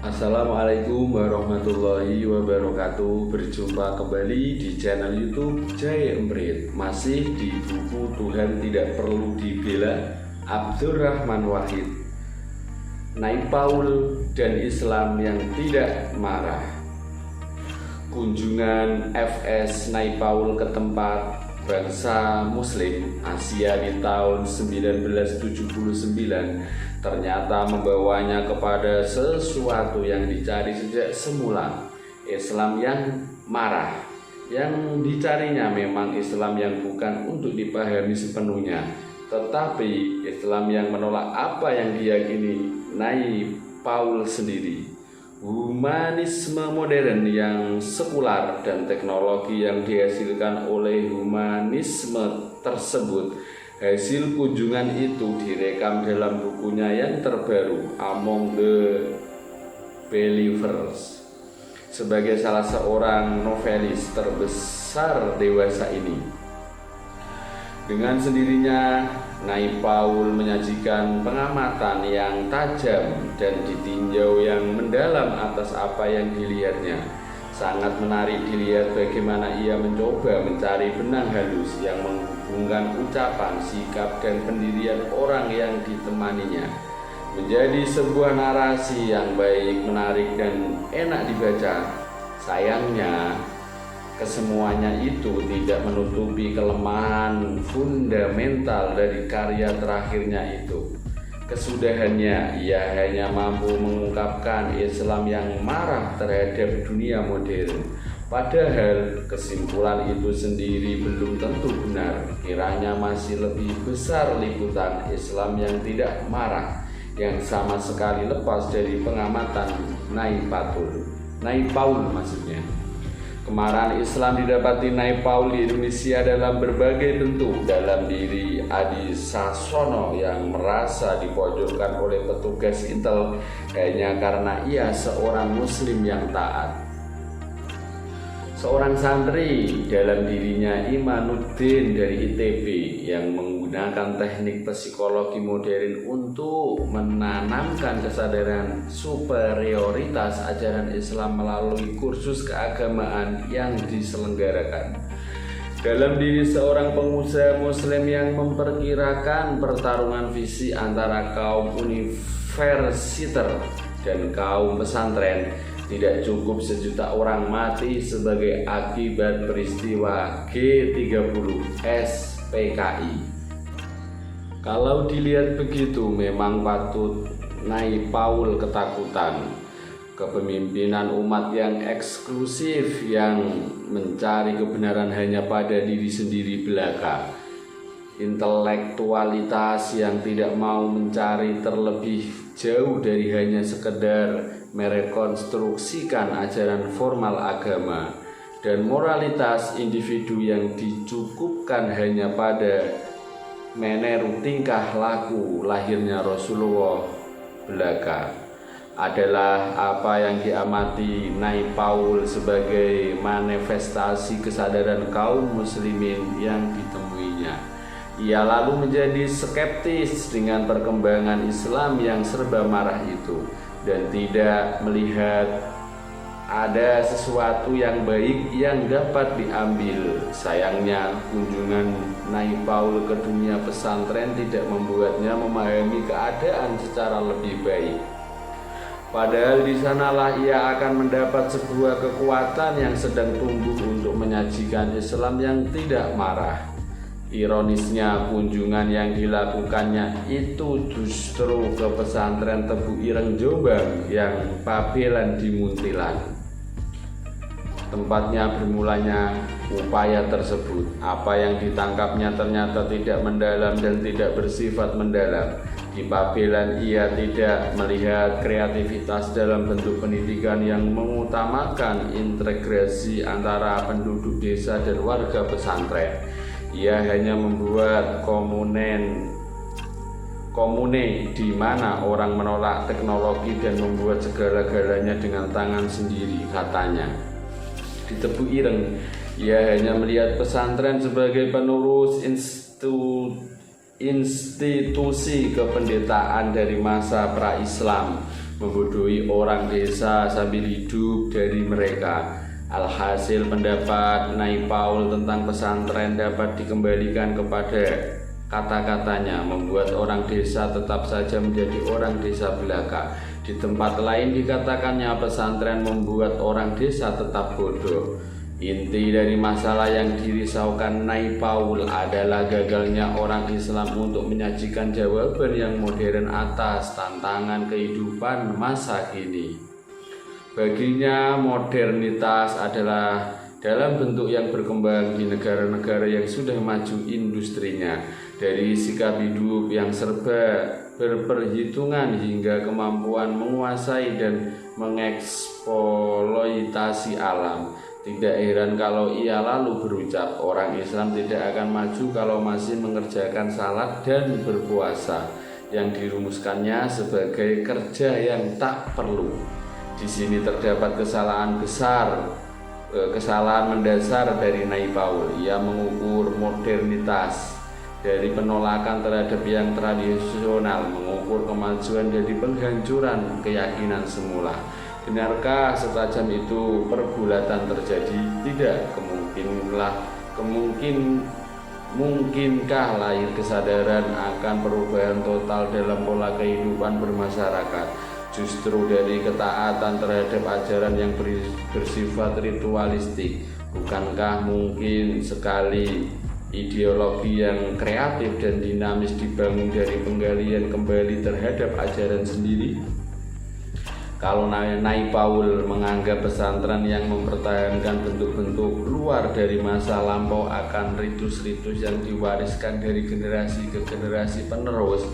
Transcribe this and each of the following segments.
Assalamualaikum warahmatullahi wabarakatuh. Berjumpa kembali di channel YouTube Jaya Emprit. Masih di buku Tuhan Tidak Perlu Dibela, Abdurrahman Wahid. Naib Paul dan Islam yang Tidak Marah. Kunjungan FS Naib Paul ke tempat bangsa Muslim Asia di tahun 1979 ternyata membawanya kepada sesuatu yang dicari sejak semula, Islam yang marah. Yang dicarinya memang Islam yang bukan untuk dipahami sepenuhnya, tetapi Islam yang menolak apa yang diyakini Naib Paul sendiri. Humanisme modern yang sekular dan teknologi yang dihasilkan oleh humanisme tersebut. Hasil kunjungan itu direkam dalam bukunya yang terbaru, Among the Believers. Sebagai salah seorang novelis terbesar dewasa ini, dengan sendirinya Naib Paul menyajikan pengamatan yang tajam dan ditinjau yang mendalam atas apa yang dilihatnya. Sangat menarik dilihat bagaimana ia mencoba mencari benang halus yang menghubungkan ucapan, sikap, dan pendirian orang yang ditemaninya menjadi sebuah narasi yang baik, menarik, dan enak dibaca. Sayangnya, kesemuanya itu tidak menutupi kelemahan fundamental dari karya terakhirnya itu. Kesudahannya, ia hanya mampu mengungkapkan Islam yang marah terhadap dunia modern. Padahal kesimpulan itu sendiri belum tentu benar. Kiranya masih lebih besar liputan Islam yang tidak marah, yang sama sekali lepas dari pengamatan Naib Paul maksudnya. Kemarahan Islam didapati Naib Paul di Indonesia dalam berbagai bentuk. Dalam diri Adi Sasono yang merasa dipojokkan oleh petugas intel hanya karena ia seorang muslim yang taat. Seorang santri dalam dirinya Imanuddin dari ITB yang menggunakan teknik psikologi modern untuk menanamkan kesadaran superioritas ajaran Islam melalui kursus keagamaan yang diselenggarakan. Dalam diri seorang pengusaha muslim yang memperkirakan pertarungan visi antara kaum universiter dan kaum pesantren, tidak cukup sejuta orang mati sebagai akibat peristiwa G30 SPKI. Kalau dilihat begitu, memang patut Naib Paul ketakutan. Kepemimpinan umat yang eksklusif yang mencari kebenaran hanya pada diri sendiri belaka. Intelektualitas yang tidak mau mencari terlebih jauh dari hanya sekedar merekonstruksikan ajaran formal agama, dan moralitas individu yang dicukupkan hanya pada meniru tingkah laku lahirnya Rasulullah belaka, adalah apa yang diamati Naib Paul sebagai manifestasi kesadaran kaum muslimin yang ditemuinya. Ia lalu menjadi skeptis dengan perkembangan Islam yang serba marah itu dan tidak melihat ada sesuatu yang baik yang dapat diambil. Sayangnya, kunjungan Naib Paul ke dunia pesantren tidak membuatnya memahami keadaan secara lebih baik. Padahal di sanalah ia akan mendapat sebuah kekuatan yang sedang tumbuh untuk menyajikan Islam yang tidak marah. Ironisnya, kunjungan yang dilakukannya itu justru ke pesantren Tebu Ireng Jombang yang Pabelan di Muntilan. Tempatnya bermulanya upaya tersebut. Apa yang ditangkapnya ternyata tidak mendalam dan tidak bersifat mendalam. Di Pabelan ia tidak melihat kreativitas dalam bentuk pendidikan yang mengutamakan integrasi antara penduduk desa dan warga pesantren. Ia hanya membuat komune di mana orang menolak teknologi dan membuat segala-galanya dengan tangan sendiri, katanya. Di Tebu Ireng, ia hanya melihat pesantren sebagai penerus institusi kependetaan dari masa pra-Islam, membodohi orang desa sambil hidup dari mereka. Alhasil pendapat Nyai Paul tentang pesantren dapat dikembalikan kepada kata-katanya, membuat orang desa tetap saja menjadi orang desa belaka. Di tempat lain dikatakannya pesantren membuat orang desa tetap bodoh. Inti dari masalah yang dirisaukan Nyai Paul adalah gagalnya orang Islam untuk menyajikan jawaban yang modern atas tantangan kehidupan masa kini. Baginya modernitas adalah dalam bentuk yang berkembang di negara-negara yang sudah maju industrinya, dari sikap hidup yang serba berperhitungan hingga kemampuan menguasai dan mengeksploitasi alam. Tidak heran kalau ia lalu berucap, orang Islam tidak akan maju kalau masih mengerjakan salat dan berpuasa yang dirumuskannya sebagai kerja yang tak perlu. Di sini terdapat kesalahan mendasar dari Nyai Paul. Ia mengukur modernitas dari penolakan terhadap yang tradisional, mengukur kemajuan dari penghancuran keyakinan semula. Benarkah setajam itu pergulatan terjadi? Tidak. Mungkinkah lahir kesadaran akan perubahan total dalam pola kehidupan bermasyarakat? Justru dari ketaatan terhadap ajaran yang bersifat ritualistik. Bukankah mungkin sekali ideologi yang kreatif dan dinamis dibangun dari penggalian kembali terhadap ajaran sendiri? Kalau Nyai Paul menganggap pesantren yang mempertahankan bentuk-bentuk luar dari masa lampau akan ritus-ritus yang diwariskan dari generasi ke generasi penerus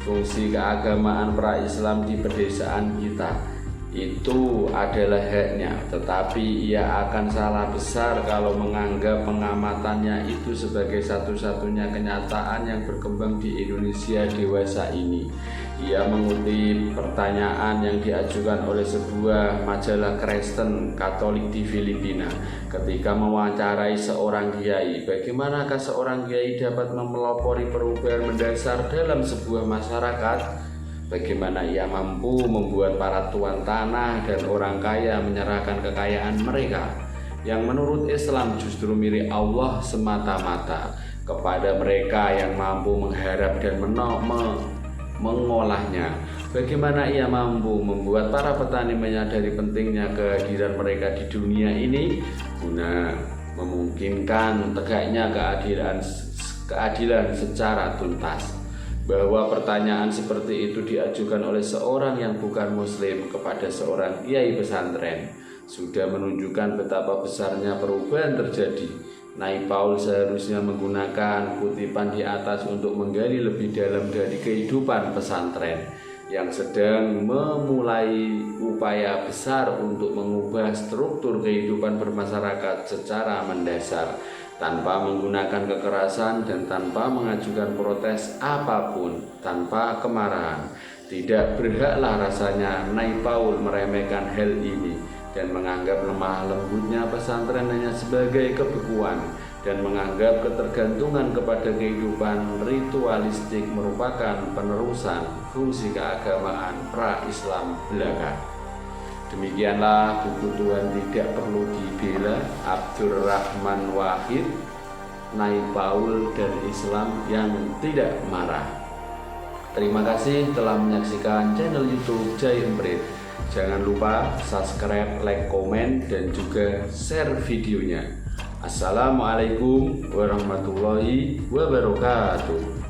fungsi keagamaan pra-Islam di pedesaan kita, itu adalah haknya. Tetapi ia akan salah besar kalau menganggap pengamatannya itu sebagai satu-satunya kenyataan yang berkembang di Indonesia dewasa ini. Ia mengutip pertanyaan yang diajukan oleh sebuah majalah Kristen Katolik di Filipina ketika mewawancarai seorang kiai. Bagaimanakah seorang kiai dapat memelopori perubahan mendasar dalam sebuah masyarakat? Bagaimana ia mampu membuat para tuan tanah dan orang kaya menyerahkan kekayaan mereka yang menurut Islam justru milik Allah semata-mata kepada mereka yang mampu mengharap dan mengolahnya? Bagaimana ia mampu membuat para petani menyadari pentingnya kehadiran mereka di dunia ini guna memungkinkan tegaknya keadilan secara tuntas? Bahwa pertanyaan seperti itu diajukan oleh seorang yang bukan muslim kepada seorang kiai pesantren sudah menunjukkan betapa besarnya perubahan terjadi. Nyai Paul seharusnya menggunakan kutipan di atas untuk menggali lebih dalam dari kehidupan pesantren yang sedang memulai upaya besar untuk mengubah struktur kehidupan bermasyarakat secara mendasar, tanpa menggunakan kekerasan dan tanpa mengajukan protes apapun, tanpa kemarahan. Tidak berhaklah rasanya Nyai Paul meremehkan hal ini dan menganggap lemah lembutnya pesantren hanya sebagai kebekuan dan menganggap ketergantungan kepada kehidupan ritualistik merupakan penerusan fungsi keagamaan pra-Islam belaka. Demikianlah buku Tuhan Tidak Perlu Dibela, Abdurrahman Wahid, Nyai Paul dan Islam yang Tidak Marah. Terima kasih telah menyaksikan channel YouTube Jai Emprit. Jangan lupa subscribe, like, komen, dan juga share videonya. Assalamualaikum warahmatullahi wabarakatuh.